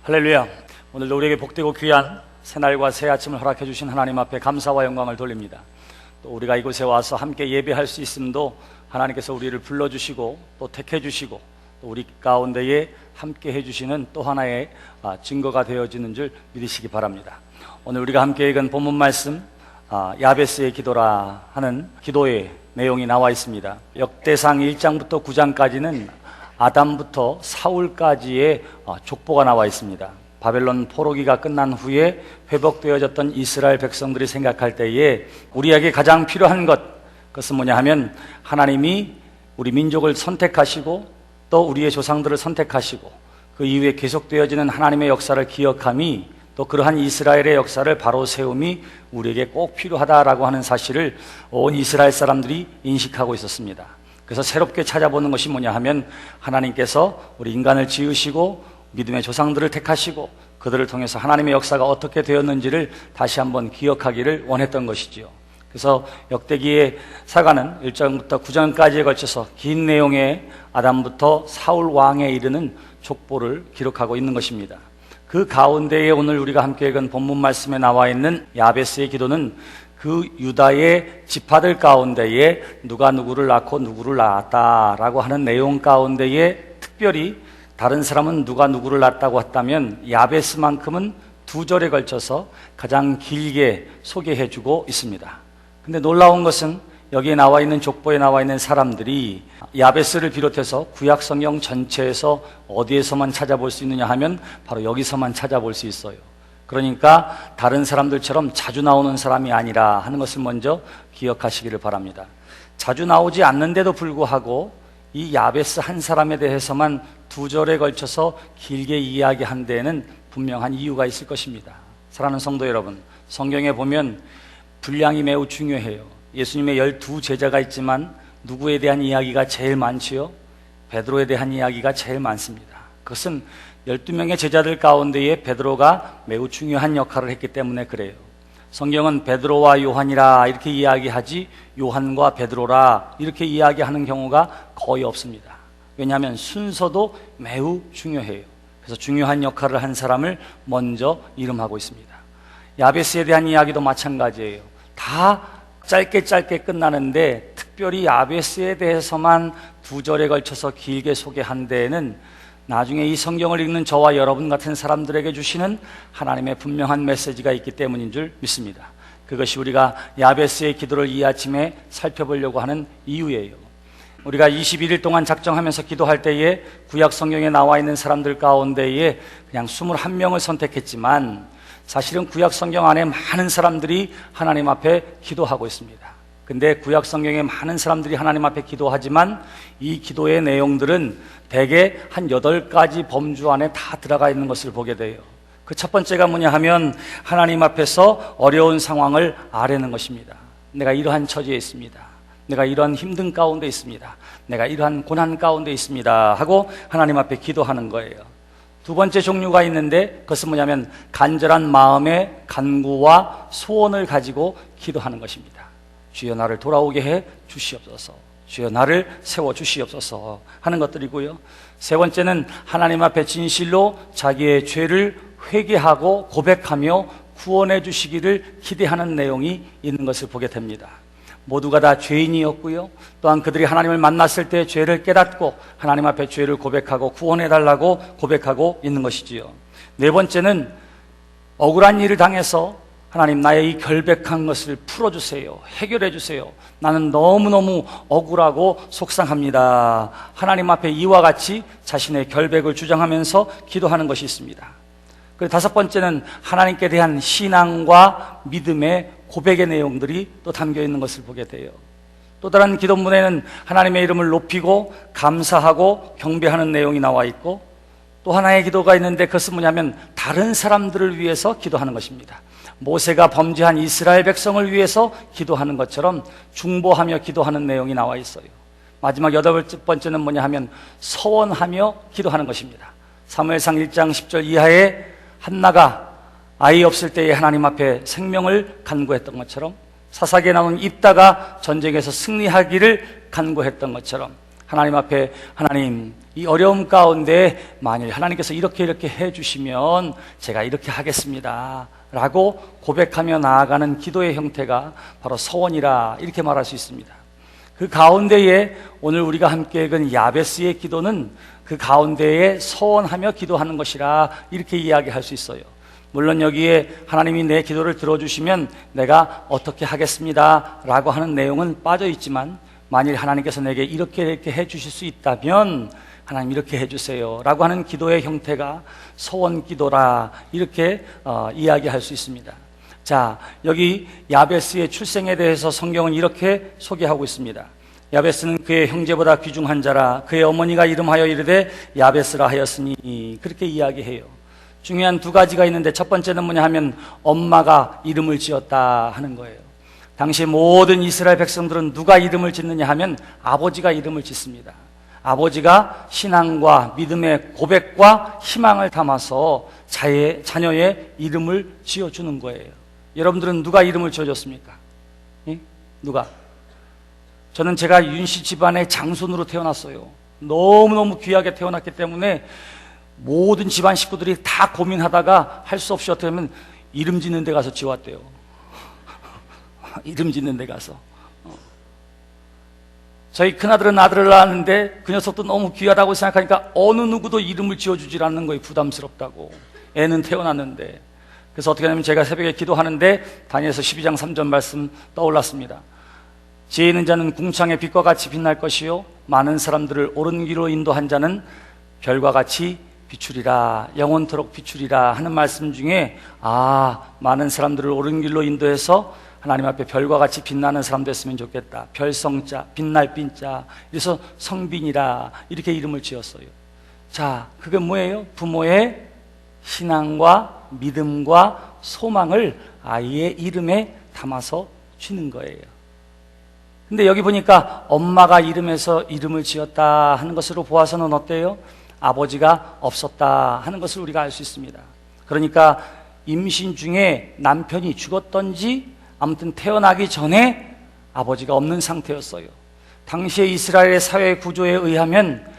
할렐루야. 오늘도 우리에게 복되고 귀한 새날과 새 아침을 허락해 주신 하나님 앞에 감사와 영광을 돌립니다. 또 우리가 이곳에 와서 함께 예배할 수 있음도 하나님께서 우리를 불러주시고 또 택해 주시고 또 우리 가운데에 함께 해주시는 또 하나의 증거가 되어지는 줄 믿으시기 바랍니다. 오늘 우리가 함께 읽은 본문 말씀 야베스의 기도라 하는 기도의 내용이 나와 있습니다. 역대상 1장부터 9장까지는 아담부터 사울까지의 족보가 나와 있습니다. 바벨론 포로기가 끝난 후에 회복되어졌던 이스라엘 백성들이 생각할 때에 우리에게 가장 필요한 그것은 뭐냐 하면 하나님이 우리 민족을 선택하시고 또 우리의 조상들을 선택하시고 그 이후에 계속되어지는 하나님의 역사를 기억함이 또 그러한 이스라엘의 역사를 바로 세움이 우리에게 꼭 필요하다라고 하는 사실을 온 이스라엘 사람들이 인식하고 있었습니다. 그래서 새롭게 찾아보는 것이 뭐냐 하면 하나님께서 우리 인간을 지으시고 믿음의 조상들을 택하시고 그들을 통해서 하나님의 역사가 어떻게 되었는지를 다시 한번 기억하기를 원했던 것이지요. 그래서 역대기의 사가는 1장부터 9장까지에 걸쳐서 긴 내용의 아담부터 사울 왕에 이르는 족보를 기록하고 있는 것입니다. 그 가운데에 오늘 우리가 함께 읽은 본문 말씀에 나와 있는 야베스의 기도는 그 유다의 지파들 가운데에 누가 누구를 낳고 누구를 낳았다라고 하는 내용 가운데에 특별히 다른 사람은 누가 누구를 낳았다고 했다면 야베스만큼은 2절에 걸쳐서 가장 길게 소개해주고 있습니다. 근데 놀라운 것은 여기에 나와 있는 족보에 나와 있는 사람들이 야베스를 비롯해서 구약 성경 전체에서 어디에서만 찾아볼 수 있느냐 하면 바로 여기서만 찾아볼 수 있어요. 그러니까 다른 사람들처럼 자주 나오는 사람이 아니라 하는 것을 먼저 기억하시기를 바랍니다. 자주 나오지 않는데도 불구하고 이 야베스 한 사람에 대해서만 2절에 걸쳐서 길게 이야기한 데에는 분명한 이유가 있을 것입니다. 사랑하는 성도 여러분, 성경에 보면 분량이 매우 중요해요. 예수님의 12제자가 있지만 누구에 대한 이야기가 제일 많지요? 베드로에 대한 이야기가 제일 많습니다. 그것은 12명의 제자들 가운데에 베드로가 매우 중요한 역할을 했기 때문에 그래요. 성경은 베드로와 요한이라 이렇게 이야기하지 요한과 베드로라 이렇게 이야기하는 경우가 거의 없습니다. 왜냐하면 순서도 매우 중요해요. 그래서 중요한 역할을 한 사람을 먼저 이름하고 있습니다. 야베스에 대한 이야기도 마찬가지예요. 다 짧게 끝나는데 특별히 야베스에 대해서만 2절에 걸쳐서 길게 소개한 데에는 나중에 이 성경을 읽는 저와 여러분 같은 사람들에게 주시는 하나님의 분명한 메시지가 있기 때문인 줄 믿습니다. 그것이 우리가 야베스의 기도를 이 아침에 살펴보려고 하는 이유예요. 우리가 21일 동안 작정하면서 기도할 때에 구약 성경에 나와 있는 사람들 가운데에 그냥 21명을 선택했지만 사실은 구약 성경 안에 많은 사람들이 하나님 앞에 기도하고 있습니다. 근데 구약 성경에 많은 사람들이 하나님 앞에 기도하지만 이 기도의 내용들은 대개 한 8가지 범주 안에 다 들어가 있는 것을 보게 돼요. 그 첫 번째가 뭐냐 하면 하나님 앞에서 어려운 상황을 아뢰는 것입니다. 내가 이러한 처지에 있습니다. 내가 이러한 힘든 가운데 있습니다. 내가 이러한 고난 가운데 있습니다 하고 하나님 앞에 기도하는 거예요. 두 번째 종류가 있는데 그것은 뭐냐면 간절한 마음의 간구와 소원을 가지고 기도하는 것입니다. 주여 나를 돌아오게 해 주시옵소서, 주여 나를 세워 주시옵소서 하는 것들이고요. 세 번째는 하나님 앞에 진실로 자기의 죄를 회개하고 고백하며 구원해 주시기를 기대하는 내용이 있는 것을 보게 됩니다. 모두가 다 죄인이었고요, 또한 그들이 하나님을 만났을 때 죄를 깨닫고 하나님 앞에 죄를 고백하고 구원해 달라고 고백하고 있는 것이지요. 네 번째는 억울한 일을 당해서 하나님 나의 이 결백한 것을 풀어주세요, 해결해 주세요, 나는 너무너무 억울하고 속상합니다. 하나님 앞에 이와 같이 자신의 결백을 주장하면서 기도하는 것이 있습니다. 그리고 다섯 번째는 하나님께 대한 신앙과 믿음의 고백의 내용들이 또 담겨 있는 것을 보게 돼요. 또 다른 기도문에는 하나님의 이름을 높이고 감사하고 경배하는 내용이 나와 있고, 또 하나의 기도가 있는데 그것은 뭐냐면 다른 사람들을 위해서 기도하는 것입니다. 모세가 범죄한 이스라엘 백성을 위해서 기도하는 것처럼 중보하며 기도하는 내용이 나와 있어요. 마지막 8번째는 뭐냐 하면 서원하며 기도하는 것입니다. 사무엘상 1장 10절 이하에 한나가 아이 없을 때에 하나님 앞에 생명을 간구했던 것처럼, 사사기에 나온 입다가 전쟁에서 승리하기를 간구했던 것처럼 하나님 앞에 하나님 이 어려움 가운데 만일 하나님께서 이렇게 해주시면 제가 이렇게 하겠습니다 라고 고백하며 나아가는 기도의 형태가 바로 서원이라 이렇게 말할 수 있습니다. 그 가운데에 오늘 우리가 함께 읽은 야베스의 기도는 그 가운데에 서원하며 기도하는 것이라 이렇게 이야기할 수 있어요. 물론 여기에 하나님이 내 기도를 들어주시면 내가 어떻게 하겠습니다 라고 하는 내용은 빠져 있지만, 만일 하나님께서 내게 이렇게 해주실 수 있다면 하나님 이렇게 해주세요 라고 하는 기도의 형태가 서원 기도라 이렇게 이야기할 수 있습니다. 자, 여기 야베스의 출생에 대해서 성경은 이렇게 소개하고 있습니다. 야베스는 그의 형제보다 귀중한 자라, 그의 어머니가 이름하여 이르되 야베스라 하였으니, 그렇게 이야기해요. 중요한 두 가지가 있는데, 첫 번째는 뭐냐 하면 엄마가 이름을 지었다 하는 거예요. 당시 모든 이스라엘 백성들은 누가 이름을 짓느냐 하면 아버지가 이름을 짓습니다. 아버지가 신앙과 믿음의 고백과 희망을 담아서 자녀의 이름을 지어주는 거예요. 여러분들은 누가 이름을 지어줬습니까? 예? 누가? 저는 제가 윤씨 집안의 장손으로 태어났어요. 너무너무 귀하게 태어났기 때문에 모든 집안 식구들이 다 고민하다가 할 수 없이 어떻게 하면 이름 짓는 데 가서 지었대요. 이름 짓는 데 가서. 저희 큰아들은 아들을 낳았는데 그 녀석도 너무 귀하다고 생각하니까 어느 누구도 이름을 지어주질 않는 거예요. 부담스럽다고. 애는 태어났는데. 그래서 어떻게 하냐면 제가 새벽에 기도하는데 다니엘서 12장 3절 말씀 떠올랐습니다. 지혜 있는 자는 궁창의 빛과 같이 빛날 것이요 많은 사람들을 옳은 길로 인도한 자는 별과 같이 비추리라, 영원토록 비추리라 하는 말씀 중에, 많은 사람들을 옳은 길로 인도해서 하나님 앞에 별과 같이 빛나는 사람 됐으면 좋겠다. 별성자, 빛날 빈자, 그래서 성빈이라 이렇게 이름을 지었어요. 자, 그게 뭐예요? 부모의 신앙과 믿음과 소망을 아이의 이름에 담아서 주는 거예요. 근데 여기 보니까 엄마가 이름에서 이름을 지었다 하는 것으로 보아서는 어때요? 아버지가 없었다 하는 것을 우리가 알 수 있습니다. 그러니까 임신 중에 남편이 죽었던지 아무튼 태어나기 전에 아버지가 없는 상태였어요. 당시의 이스라엘의 사회 구조에 의하면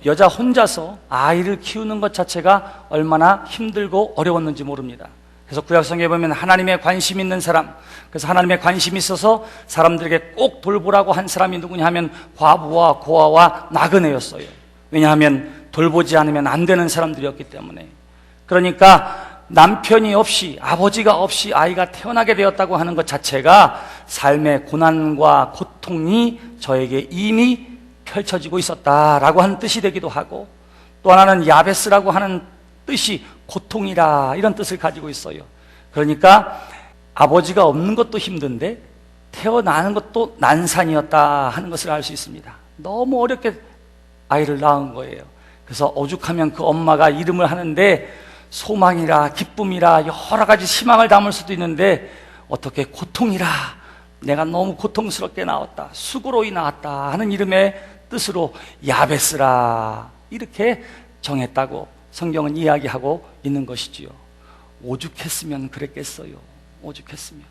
여자 혼자서 아이를 키우는 것 자체가 얼마나 힘들고 어려웠는지 모릅니다. 그래서 구약성경에 보면 하나님의 관심 있는 사람, 그래서 하나님의 관심이 있어서 사람들에게 꼭 돌보라고 한 사람이 누구냐 하면 과부와 고아와 나그네였어요. 왜냐하면 돌보지 않으면 안 되는 사람들이었기 때문에. 그러니까 남편이 없이, 아버지가 없이 아이가 태어나게 되었다고 하는 것 자체가 삶의 고난과 고통이 저에게 이미 펼쳐지고 있었다라고 하는 뜻이 되기도 하고, 또 하나는 야베스라고 하는 뜻이 고통이라 이런 뜻을 가지고 있어요. 그러니까 아버지가 없는 것도 힘든데 태어나는 것도 난산이었다 하는 것을 알 수 있습니다. 너무 어렵게 아이를 낳은 거예요. 그래서 오죽하면 그 엄마가 이름을 하는데 소망이라 기쁨이라 여러 가지 희망을 담을 수도 있는데, 어떻게 고통이라, 내가 너무 고통스럽게 나왔다, 수고로이 나왔다 하는 이름의 뜻으로 야베스라 이렇게 정했다고 성경은 이야기하고 있는 것이지요. 오죽했으면 그랬겠어요. 오죽했으면.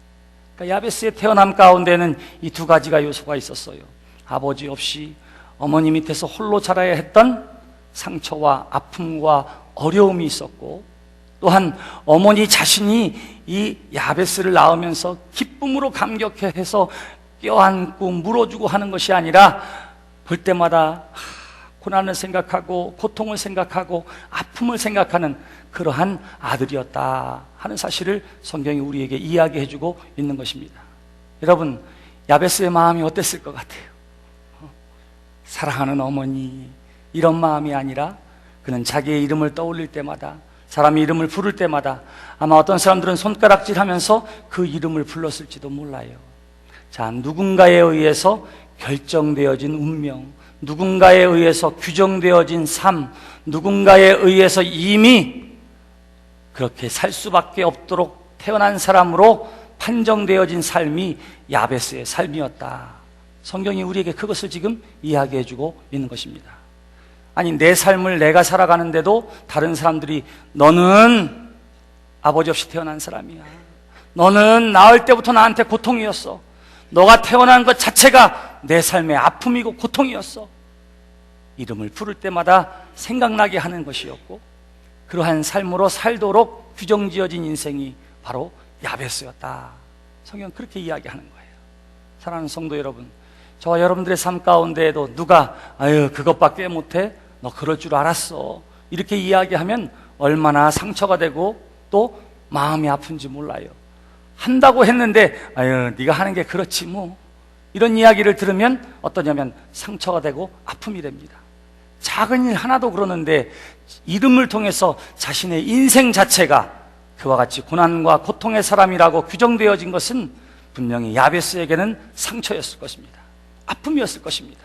그러니까 야베스의 태어남 가운데는 이 두 가지가 요소가 있었어요. 아버지 없이 어머니 밑에서 홀로 자라야 했던 상처와 아픔과 어려움이 있었고, 또한 어머니 자신이 이 야베스를 낳으면서 기쁨으로 감격해서 껴안고 물어주고 하는 것이 아니라 볼 때마다 고난을 생각하고 고통을 생각하고 아픔을 생각하는 그러한 아들이었다 하는 사실을 성경이 우리에게 이야기해주고 있는 것입니다. 여러분, 야베스의 마음이 어땠을 것 같아요? 사랑하는 어머니, 이런 마음이 아니라 그는 자기의 이름을 떠올릴 때마다, 사람의 이름을 부를 때마다 아마 어떤 사람들은 손가락질하면서 그 이름을 불렀을지도 몰라요. 자, 누군가에 의해서 결정되어진 운명, 누군가에 의해서 규정되어진 삶, 누군가에 의해서 이미 그렇게 살 수밖에 없도록 태어난 사람으로 판정되어진 삶이 야베스의 삶이었다. 성경이 우리에게 그것을 지금 이야기해주고 있는 것입니다. 아니, 내 삶을 내가 살아가는데도 다른 사람들이 너는 아버지 없이 태어난 사람이야, 너는 낳을 때부터 나한테 고통이었어, 너가 태어난 것 자체가 내 삶의 아픔이고 고통이었어, 이름을 부를 때마다 생각나게 하는 것이었고, 그러한 삶으로 살도록 규정지어진 인생이 바로 야베스였다. 성경은 그렇게 이야기하는 거예요. 사랑하는 성도 여러분, 저와 여러분들의 삶 가운데에도 누가 아유 그것밖에 못해? 너 그럴 줄 알았어, 이렇게 이야기하면 얼마나 상처가 되고 또 마음이 아픈지 몰라요. 한다고 했는데 아유 네가 하는 게 그렇지 뭐, 이런 이야기를 들으면 어떠냐면 상처가 되고 아픔이 됩니다. 작은 일 하나도 그러는데 이름을 통해서 자신의 인생 자체가 그와 같이 고난과 고통의 사람이라고 규정되어진 것은 분명히 야베스에게는 상처였을 것입니다. 아픔이었을 것입니다.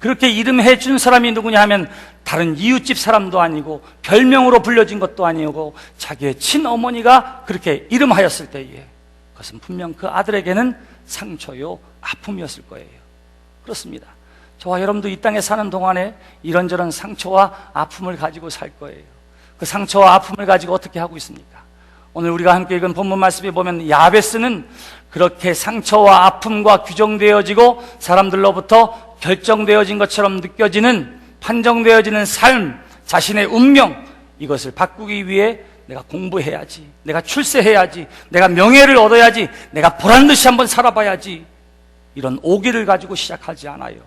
그렇게 이름해 준 사람이 누구냐 하면 다른 이웃집 사람도 아니고 별명으로 불려진 것도 아니고 자기의 친어머니가 그렇게 이름하였을 때에 그것은 분명 그 아들에게는 상처요 아픔이었을 거예요. 그렇습니다. 저와 여러분도 이 땅에 사는 동안에 이런저런 상처와 아픔을 가지고 살 거예요. 그 상처와 아픔을 가지고 어떻게 하고 있습니까? 오늘 우리가 함께 읽은 본문 말씀에 보면 야베스는 그렇게 상처와 아픔과 규정되어지고 사람들로부터 결정되어진 것처럼 느껴지는, 판정되어지는 삶, 자신의 운명, 이것을 바꾸기 위해 내가 공부해야지, 내가 출세해야지, 내가 명예를 얻어야지, 내가 보란듯이 한번 살아봐야지, 이런 오기를 가지고 시작하지 않아요.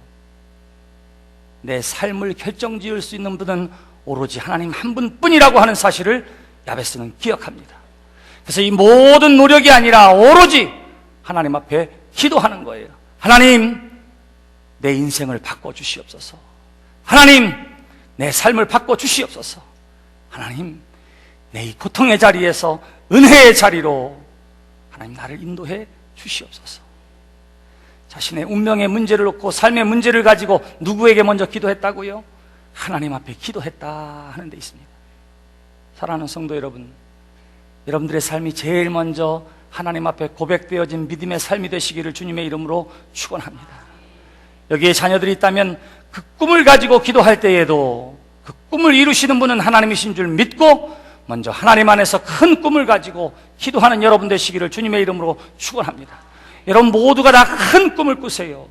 내 삶을 결정지을 수 있는 분은 오로지 하나님 한 분뿐이라고 하는 사실을 야베스는 기억합니다. 그래서 이 모든 노력이 아니라 오로지 하나님 앞에 기도하는 거예요. 하나님, 내 인생을 바꿔주시옵소서. 하나님, 내 삶을 바꿔주시옵소서. 하나님, 내 이 고통의 자리에서 은혜의 자리로 하나님 나를 인도해 주시옵소서. 자신의 운명의 문제를 놓고 삶의 문제를 가지고 누구에게 먼저 기도했다고요? 하나님 앞에 기도했다 하는 데 있습니다. 사랑하는 성도 여러분, 여러분들의 삶이 제일 먼저 하나님 앞에 고백되어진 믿음의 삶이 되시기를 주님의 이름으로 축원합니다. 여기에 자녀들이 있다면 그 꿈을 가지고 기도할 때에도 그 꿈을 이루시는 분은 하나님이신 줄 믿고 먼저 하나님 안에서 큰 꿈을 가지고 기도하는 여러분 되시기를 주님의 이름으로 축원합니다. 여러분 모두가 다 큰 꿈을 꾸세요.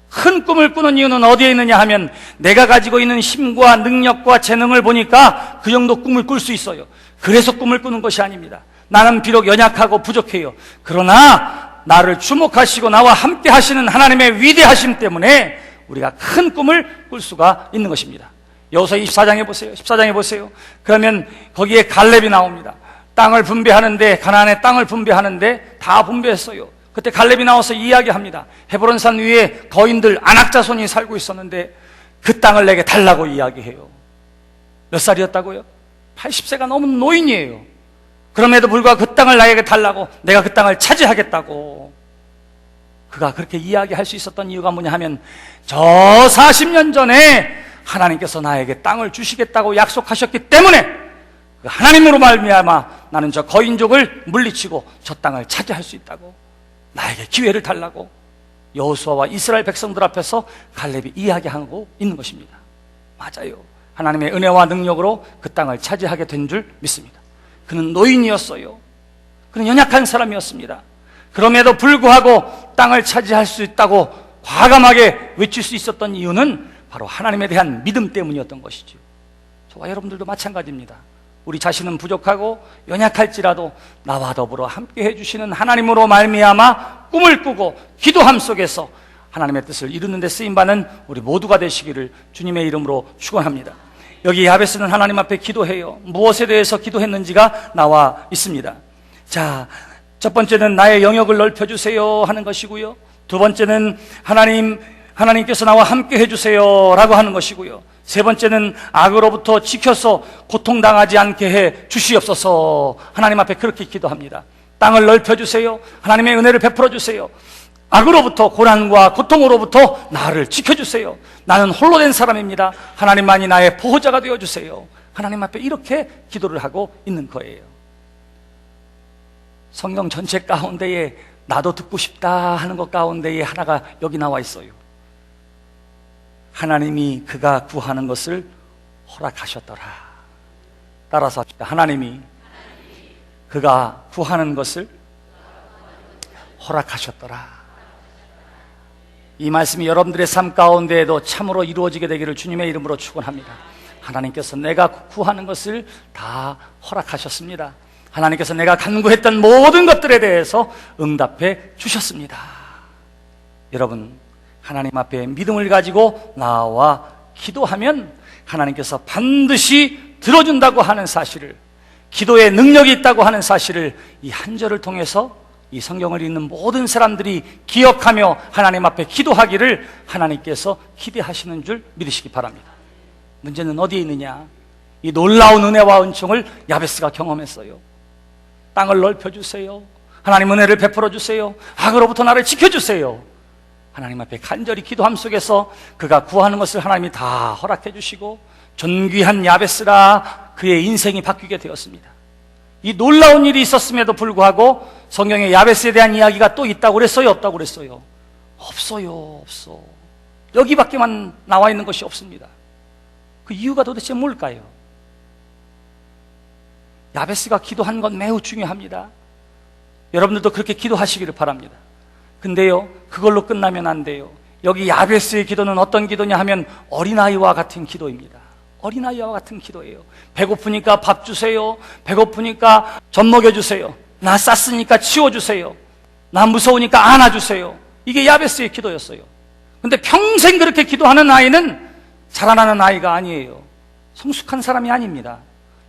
큰 꿈을 꾸는 이유는 어디에 있느냐 하면 내가 가지고 있는 힘과 능력과 재능을 보니까 그 정도 꿈을 꿀 수 있어요. 그래서 꿈을 꾸는 것이 아닙니다. 나는 비록 연약하고 부족해요. 그러나 나를 주목하시고 나와 함께 하시는 하나님의 위대하심 때문에 우리가 큰 꿈을 꿀 수가 있는 것입니다. 여호수아 24장에 보세요. 14장에 보세요. 그러면 거기에 갈렙이 나옵니다. 땅을 분배하는데, 가나안의 땅을 분배하는데 다 분배했어요. 그때 갈렙이 나와서 이야기합니다. 헤브론산 위에 거인들 안악자손이 살고 있었는데 그 땅을 내게 달라고 이야기해요. 몇 살이었다고요? 80세가 넘은 노인이에요. 그럼에도 불구하고 그 땅을 나에게 달라고, 내가 그 땅을 차지하겠다고. 그가 그렇게 이야기할 수 있었던 이유가 뭐냐 하면 저 40년 전에 하나님께서 나에게 땅을 주시겠다고 약속하셨기 때문에 그 하나님으로 말미암아 나는 저 거인족을 물리치고 저 땅을 차지할 수 있다고, 나에게 기회를 달라고 여호수아와 이스라엘 백성들 앞에서 갈렙이 이야기하고 있는 것입니다. 맞아요. 하나님의 은혜와 능력으로 그 땅을 차지하게 된 줄 믿습니다. 그는 노인이었어요. 그는 연약한 사람이었습니다. 그럼에도 불구하고 땅을 차지할 수 있다고 과감하게 외칠 수 있었던 이유는 바로 하나님에 대한 믿음 때문이었던 것이죠. 저와 여러분들도 마찬가지입니다. 우리 자신은 부족하고 연약할지라도 나와 더불어 함께 해주시는 하나님으로 말미암아 꿈을 꾸고 기도함 속에서 하나님의 뜻을 이루는 데 쓰임받는 우리 모두가 되시기를 주님의 이름으로 축원합니다. 여기 야베스는 하나님 앞에 기도해요. 무엇에 대해서 기도했는지가 나와 있습니다. 자, 첫 번째는 나의 영역을 넓혀주세요 하는 것이고요. 두 번째는 하나님께서 나와 함께 해주세요 라고 하는 것이고요. 세 번째는 악으로부터 지켜서 고통당하지 않게 해 주시옵소서. 하나님 앞에 그렇게 기도합니다. 땅을 넓혀주세요. 하나님의 은혜를 베풀어주세요. 악으로부터, 고난과 고통으로부터 나를 지켜주세요. 나는 홀로 된 사람입니다. 하나님만이 나의 보호자가 되어주세요. 하나님 앞에 이렇게 기도를 하고 있는 거예요. 성경 전체 가운데에 나도 듣고 싶다 하는 것 가운데에 하나가 여기 나와 있어요. 하나님이 그가 구하는 것을 허락하셨더라. 따라서 합시다. 하나님이 그가 구하는 것을 허락하셨더라. 이 말씀이 여러분들의 삶 가운데에도 참으로 이루어지게 되기를 주님의 이름으로 축원합니다. 하나님께서 내가 구하는 것을 다 허락하셨습니다. 하나님께서 내가 간구했던 모든 것들에 대해서 응답해 주셨습니다. 여러분, 하나님 앞에 믿음을 가지고 나와 기도하면 하나님께서 반드시 들어준다고 하는 사실을, 기도에 능력이 있다고 하는 사실을 이 한 절을 통해서 이 성경을 읽는 모든 사람들이 기억하며 하나님 앞에 기도하기를 하나님께서 기대하시는 줄 믿으시기 바랍니다. 문제는 어디에 있느냐? 이 놀라운 은혜와 은총을 야베스가 경험했어요. 땅을 넓혀주세요. 하나님 은혜를 베풀어 주세요. 악으로부터 나를 지켜주세요. 하나님 앞에 간절히 기도함 속에서 그가 구하는 것을 하나님이 다 허락해 주시고 존귀한 야베스라 그의 인생이 바뀌게 되었습니다. 이 놀라운 일이 있었음에도 불구하고 성경에 야베스에 대한 이야기가 또 있다고 그랬어요? 없다고 그랬어요? 없어요. 없어. 여기밖에만 나와 있는 것이 없습니다. 그 이유가 도대체 뭘까요? 야베스가 기도한 건 매우 중요합니다. 여러분들도 그렇게 기도하시기를 바랍니다. 근데요, 그걸로 끝나면 안 돼요. 여기 야베스의 기도는 어떤 기도냐 하면 어린아이와 같은 기도입니다. 어린아이와 같은 기도예요. 배고프니까 밥 주세요. 배고프니까 젖 먹여주세요. 나 쌌으니까 치워주세요. 나 무서우니까 안아주세요. 이게 야베스의 기도였어요. 근데 평생 그렇게 기도하는 아이는 자라나는 아이가 아니에요. 성숙한 사람이 아닙니다.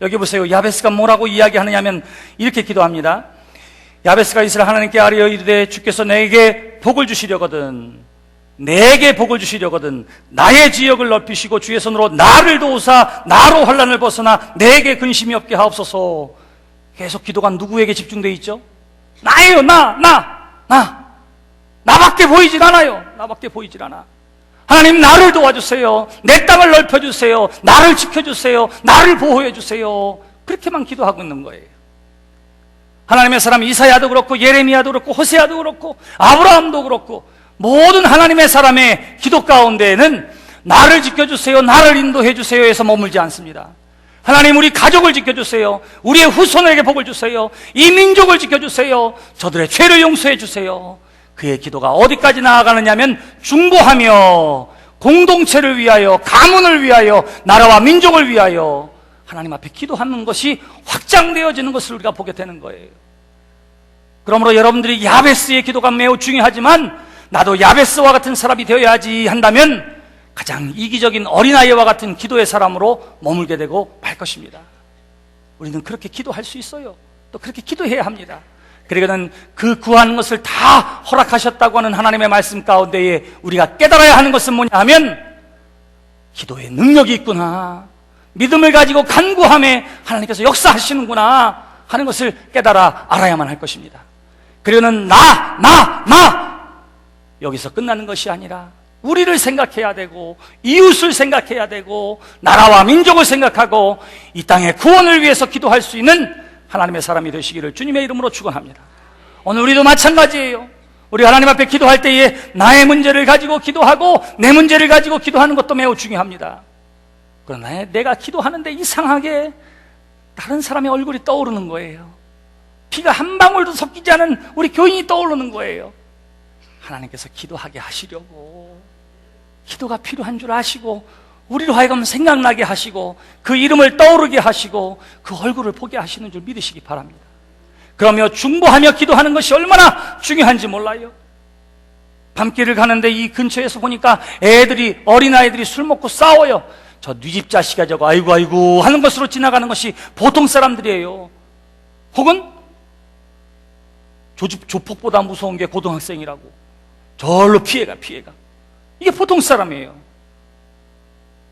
여기 보세요. 야베스가 뭐라고 이야기하느냐 하면 이렇게 기도합니다. 야베스가 이스라엘 하나님께 아뢰어 이르되 주께서 내게 복을 주시려거든, 내게 복을 주시려거든 나의 지역을 넓히시고 주의 손으로 나를 도우사 나로 환난을 벗어나 내게 근심이 없게 하옵소서. 계속 기도가 누구에게 집중되어 있죠? 나예요. 나밖에 보이질 않아요. 나밖에 보이질 않아. 하나님, 나를 도와주세요. 내 땅을 넓혀주세요. 나를 지켜주세요. 나를 보호해주세요. 그렇게만 기도하고 있는 거예요. 하나님의 사람 이사야도 그렇고 예레미야도 그렇고 호세아도 그렇고 아브라함도 그렇고 모든 하나님의 사람의 기도 가운데에는 나를 지켜주세요, 나를 인도해주세요 해서 머물지 않습니다. 하나님, 우리 가족을 지켜주세요. 우리의 후손에게 복을 주세요. 이 민족을 지켜주세요. 저들의 죄를 용서해 주세요. 그의 기도가 어디까지 나아가느냐면 중보하며 공동체를 위하여, 가문을 위하여, 나라와 민족을 위하여 하나님 앞에 기도하는 것이 확장되어지는 것을 우리가 보게 되는 거예요. 그러므로 여러분들이 야베스의 기도가 매우 중요하지만 나도 야베스와 같은 사람이 되어야지 한다면 가장 이기적인 어린아이와 같은 기도의 사람으로 머물게 되고 말 것입니다. 우리는 그렇게 기도할 수 있어요. 또 그렇게 기도해야 합니다. 그러니까 그 구하는 것을 다 허락하셨다고 하는 하나님의 말씀 가운데에 우리가 깨달아야 하는 것은 뭐냐 하면 기도에 능력이 있구나, 믿음을 가지고 간구함에 하나님께서 역사하시는구나 하는 것을 깨달아 알아야만 할 것입니다. 그리고는 여기서 끝나는 것이 아니라 우리를 생각해야 되고 이웃을 생각해야 되고 나라와 민족을 생각하고 이 땅의 구원을 위해서 기도할 수 있는 하나님의 사람이 되시기를 주님의 이름으로 축원합니다. 오늘 우리도 마찬가지예요. 우리 하나님 앞에 기도할 때에 나의 문제를 가지고 기도하고 내 문제를 가지고 기도하는 것도 매우 중요합니다. 그러나 내가 기도하는데 이상하게 다른 사람의 얼굴이 떠오르는 거예요. 피가 한 방울도 섞이지 않은 우리 교인이 떠오르는 거예요. 하나님께서 기도하게 하시려고, 기도가 필요한 줄 아시고 우리로 하여금 생각나게 하시고 그 이름을 떠오르게 하시고 그 얼굴을 보게 하시는 줄 믿으시기 바랍니다. 그러며 중보하며 기도하는 것이 얼마나 중요한지 몰라요. 밤길을 가는데 이 근처에서 보니까 어린아이들이 술 먹고 싸워요. 저 네 집 자식아 저거 아이고 하는 것으로 지나가는 것이 보통 사람들이에요. 혹은 조폭보다 무서운 게 고등학생이라고 절로 피해가 이게 보통 사람이에요.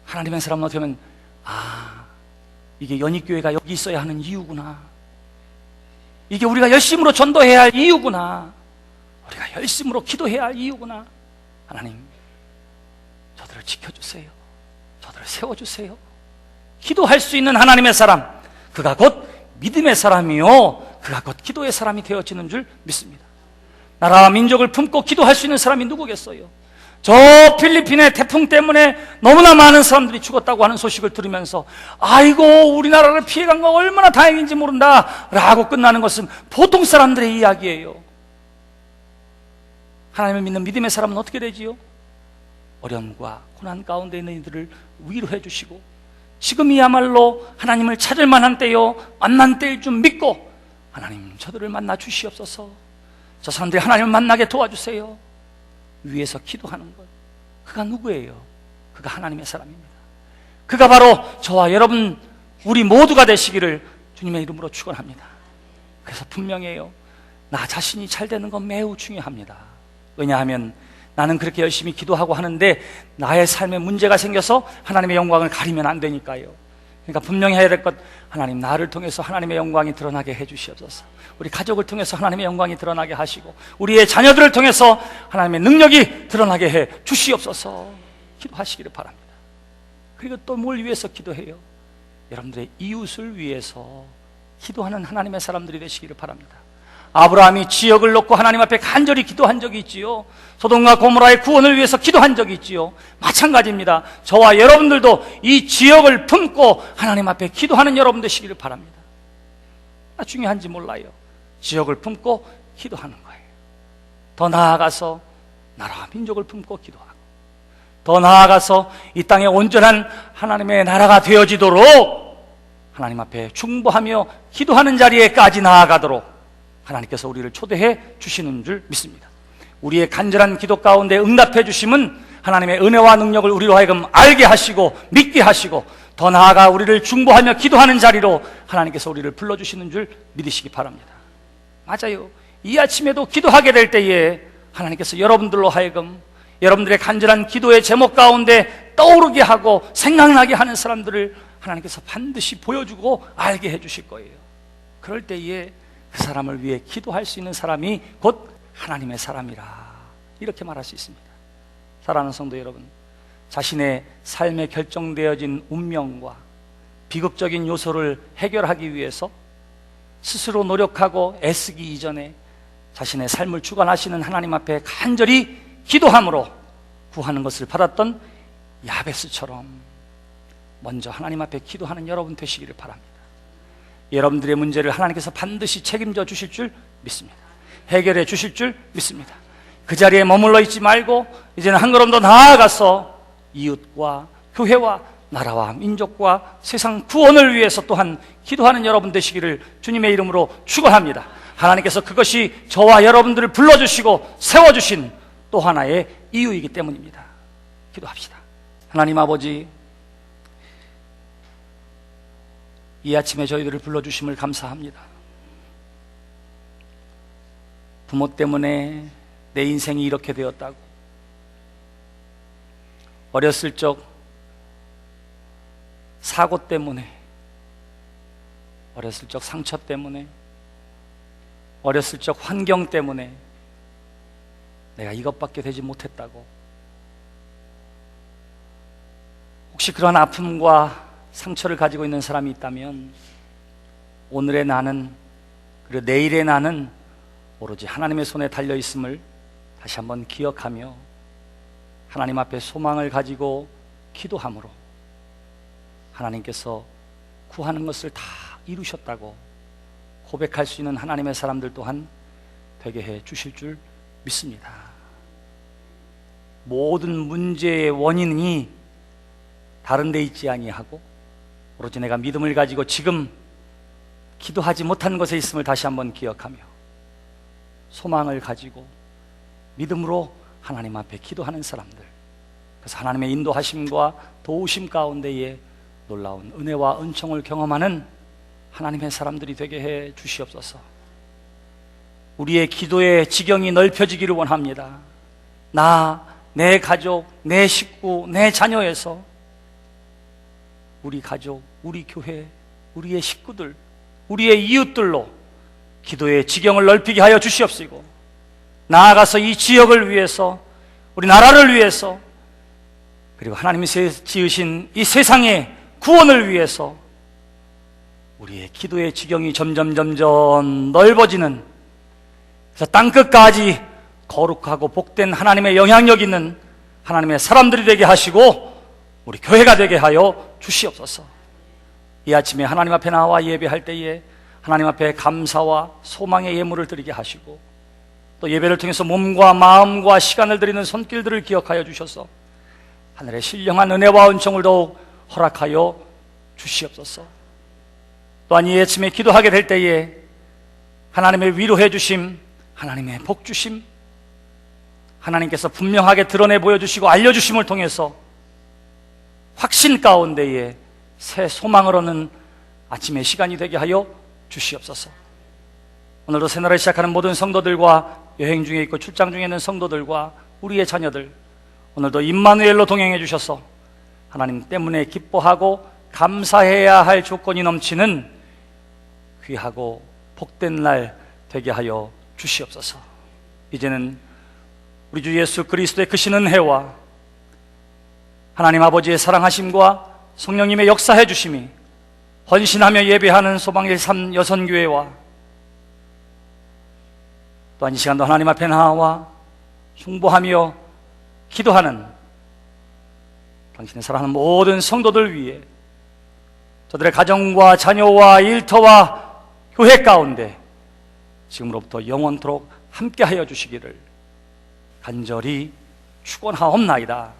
하나님의 사람은 어떻게 보면 이게 연희교회가 여기 있어야 하는 이유구나, 이게 우리가 열심으로 전도해야 할 이유구나, 우리가 열심으로 기도해야 할 이유구나. 하나님, 저들을 지켜주세요. 저들을 세워주세요. 기도할 수 있는 하나님의 사람, 그가 곧 믿음의 사람이요 그가 곧 기도의 사람이 되어지는 줄 믿습니다. 나라와 민족을 품고 기도할 수 있는 사람이 누구겠어요? 저 필리핀의 태풍 때문에 너무나 많은 사람들이 죽었다고 하는 소식을 들으면서 아이고 우리나라를 피해간 거 얼마나 다행인지 모른다 라고 끝나는 것은 보통 사람들의 이야기예요. 하나님을 믿는 믿음의 사람은 어떻게 되지요? 어려움과 고난 가운데 있는 이들을 위로해 주시고, 지금이야말로 하나님을 찾을 만한 때요, 만난 때일 줄 믿고 하나님 저들을 만나 주시옵소서. 저 사람들이 하나님을 만나게 도와주세요. 위에서 기도하는 것, 그가 누구예요? 그가 하나님의 사람입니다. 그가 바로 저와 여러분 우리 모두가 되시기를 주님의 이름으로 축원합니다. 그래서 분명해요, 나 자신이 잘 되는 건 매우 중요합니다. 왜냐하면 나는 그렇게 열심히 기도하고 하는데 나의 삶에 문제가 생겨서 하나님의 영광을 가리면 안 되니까요. 그러니까 분명히 해야 될 것, 하나님 나를 통해서 하나님의 영광이 드러나게 해 주시옵소서. 우리 가족을 통해서 하나님의 영광이 드러나게 하시고, 우리의 자녀들을 통해서 하나님의 능력이 드러나게 해 주시옵소서. 기도하시기를 바랍니다. 그리고 또 뭘 위해서 기도해요? 여러분들의 이웃을 위해서 기도하는 하나님의 사람들이 되시기를 바랍니다. 아브라함이 지역을 놓고 하나님 앞에 간절히 기도한 적이 있지요. 소돔과 고모라의 구원을 위해서 기도한 적이 있지요. 마찬가지입니다. 저와 여러분들도 이 지역을 품고 하나님 앞에 기도하는 여러분 되시기를 바랍니다. 중요한지 몰라요. 지역을 품고 기도하는 거예요. 더 나아가서 나라와 민족을 품고 기도하고, 더 나아가서 이 땅에 온전한 하나님의 나라가 되어지도록 하나님 앞에 중보하며 기도하는 자리에까지 나아가도록 하나님께서 우리를 초대해 주시는 줄 믿습니다. 우리의 간절한 기도 가운데 응답해 주심은 하나님의 은혜와 능력을 우리로 하여금 알게 하시고 믿게 하시고, 더 나아가 우리를 중보하며 기도하는 자리로 하나님께서 우리를 불러주시는 줄 믿으시기 바랍니다. 맞아요. 이 아침에도 기도하게 될 때에 하나님께서 여러분들로 하여금 여러분들의 간절한 기도의 제목 가운데 떠오르게 하고 생각나게 하는 사람들을 하나님께서 반드시 보여주고 알게 해주실 거예요. 그럴 때에 그 사람을 위해 기도할 수 있는 사람이 곧 하나님의 사람이라, 이렇게 말할 수 있습니다. 사랑하는 성도 여러분, 자신의 삶에 결정되어진 운명과 비극적인 요소를 해결하기 위해서 스스로 노력하고 애쓰기 이전에 자신의 삶을 주관하시는 하나님 앞에 간절히 기도함으로 구하는 것을 받았던 야베스처럼 먼저 하나님 앞에 기도하는 여러분 되시기를 바랍니다. 여러분들의 문제를 하나님께서 반드시 책임져 주실 줄 믿습니다. 해결해 주실 줄 믿습니다. 그 자리에 머물러 있지 말고 이제는 한 걸음 더 나아가서 이웃과 교회와 나라와 민족과 세상 구원을 위해서 또한 기도하는 여러분 되시기를 주님의 이름으로 축원합니다. 하나님께서 그것이 저와 여러분들을 불러주시고 세워주신 또 하나의 이유이기 때문입니다. 기도합시다. 하나님 아버지, 이 아침에 저희들을 불러주심을 감사합니다. 부모 때문에 내 인생이 이렇게 되었다고, 어렸을 적 사고 때문에, 어렸을 적 상처 때문에, 어렸을 적 환경 때문에 내가 이것밖에 되지 못했다고, 혹시 그런 아픔과 상처를 가지고 있는 사람이 있다면 오늘의 나는, 그리고 내일의 나는 오로지 하나님의 손에 달려있음을 다시 한번 기억하며 하나님 앞에 소망을 가지고 기도함으로 하나님께서 구하는 것을 다 이루셨다고 고백할 수 있는 하나님의 사람들 또한 되게 해 주실 줄 믿습니다. 모든 문제의 원인이 다른 데 있지 아니하고 오로지 내가 믿음을 가지고 지금 기도하지 못한 것에 있음을 다시 한번 기억하며 소망을 가지고 믿음으로 하나님 앞에 기도하는 사람들, 그래서 하나님의 인도하심과 도우심 가운데에 놀라운 은혜와 은총을 경험하는 하나님의 사람들이 되게 해 주시옵소서. 우리의 기도의 지경이 넓혀지기를 원합니다. 나, 내 가족, 내 식구, 내 자녀에서 우리 가족, 우리 교회, 우리의 식구들, 우리의 이웃들로 기도의 지경을 넓히게 하여 주시옵시고, 나아가서 이 지역을 위해서, 우리 나라를 위해서, 그리고 하나님이 지으신 이 세상의 구원을 위해서 우리의 기도의 지경이 점점 넓어지는, 그래서 땅끝까지 거룩하고 복된 하나님의 영향력 있는 하나님의 사람들이 되게 하시고 우리 교회가 되게 하여 주시옵소서. 이 아침에 하나님 앞에 나와 예배할 때에 하나님 앞에 감사와 소망의 예물을 드리게 하시고, 또 예배를 통해서 몸과 마음과 시간을 드리는 손길들을 기억하여 주셔서 하늘의 신령한 은혜와 은총을 더욱 허락하여 주시옵소서. 또한 이 아침에 기도하게 될 때에 하나님의 위로해 주심, 하나님의 복 주심, 하나님께서 분명하게 드러내 보여주시고 알려주심을 통해서 확신 가운데에 새 소망을 얻는 아침의 시간이 되게 하여 주시옵소서. 오늘도 새날을 시작하는 모든 성도들과 여행 중에 있고 출장 중에 있는 성도들과 우리의 자녀들, 오늘도 임마누엘로 동행해 주셔서 하나님 때문에 기뻐하고 감사해야 할 조건이 넘치는 귀하고 복된 날 되게 하여 주시옵소서. 이제는 우리 주 예수 그리스도의 크신 은혜와 하나님 아버지의 사랑하심과 성령님의 역사해 주심이 헌신하며 예배하는 소망의 삶 여선교회와 또한 이 시간도 하나님 앞에 나와 숭보하며 기도하는 당신의 사랑하는 모든 성도들 위해 저들의 가정과 자녀와 일터와 교회 가운데 지금으로부터 영원토록 함께하여 주시기를 간절히 축원하옵나이다.